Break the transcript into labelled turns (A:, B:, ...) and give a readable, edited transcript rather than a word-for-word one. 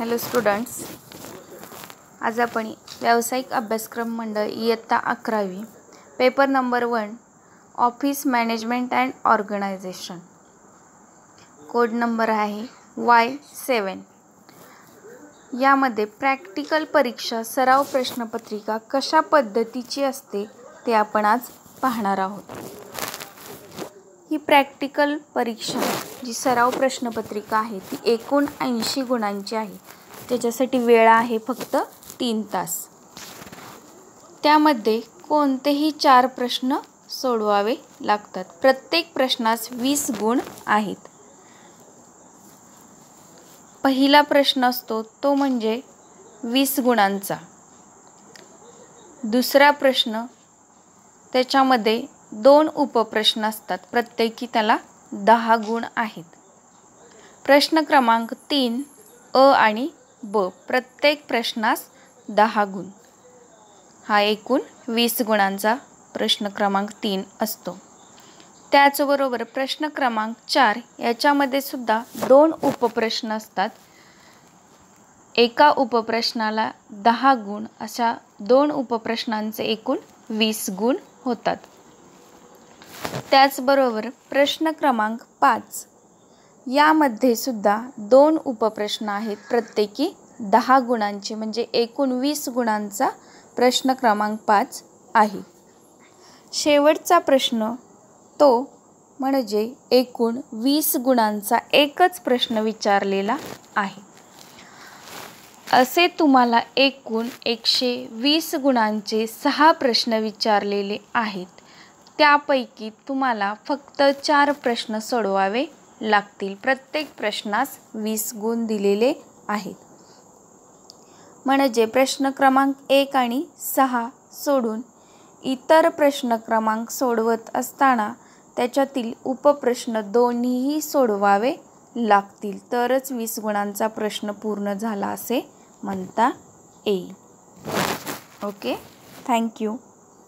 A: Hello students, आज आपण व्यावसायिक अभ्यासक्रम मंडळ इयत्ता 11वी paper number 1 office management and organisation, code number आहे Y7. यामध्ये प्रॅक्टिकल परीक्षा सराव प्रश्नपत्रिका कशा पद्धतीची असते ते आपण आज पाहणार आहोत. ही प्रॅक्टिकल परीक्षा जी सराव प्रश्नपत्रिका आहे ती एकूण 80 गुणांची आहे. त्याच्यासाठी वेळ आहे फक्त 3 तास. त्यामध्ये कोणतेही 4 प्रश्न सोडवावे लागतात. प्रत्येक प्रश्नास 20 गुण आहेत. पहिला प्रश्न असतो तो म्हणजे 20 गुणांचा. दुसरा प्रश्न त्याच्यामध्ये 2 उपप्रश्न असतात, प्रत्येकी त्याला 10 गुण आहेत. प्रश्न क्रमांक 3 अ आणि ब, प्रत्येक प्रश्नास 10 गुण. हा एकूण 20 गुणांचा प्रश्न क्रमांक 3 असतो. त्याचबरोबर प्रश्न क्रमांक 4 याच्यामध्ये सुद्धा 2 उपप्रश्न असतात. एका उपप्रश्नाला 10 गुण, अशा 2 उपप्रश्नांचे एकूण 20 गुण होतात. त्याचबरोबर प्रश्न क्रमांक 5 यामध्ये सुद्धा 2 उपप्रश्न आहेत, प्रत्येकी 10 गुणांचे, म्हणजे एकूण 20 गुणांचा प्रश्न क्रमांक 5 आहे. शेवटचा प्रश्न तो म्हणजे एकूण 20 गुणांचा एकच प्रश्न विचारलेला आहे. असे तुम्हाला एकूण 120 गुणांचे 6 प्रश्न विचारलेले आहेत. त्यापैकी तुम्हाला फक्त 4 प्रश्न सोडवावे लागतील. प्रत्येक प्रश्नास 20 गुण दिलेले आहेत. म्हणजे प्रश्न क्रमांक 1 आणि 6 सोडून इतर प्रश्न क्रमांक सोडवत असताना त्याच्यातील उपप्रश्न दोन्हीही सोडवावे लागतील, तरच 20 गुणांचा प्रश्न पूर्ण झाला असे म्हणता येईल. Okay, thank you.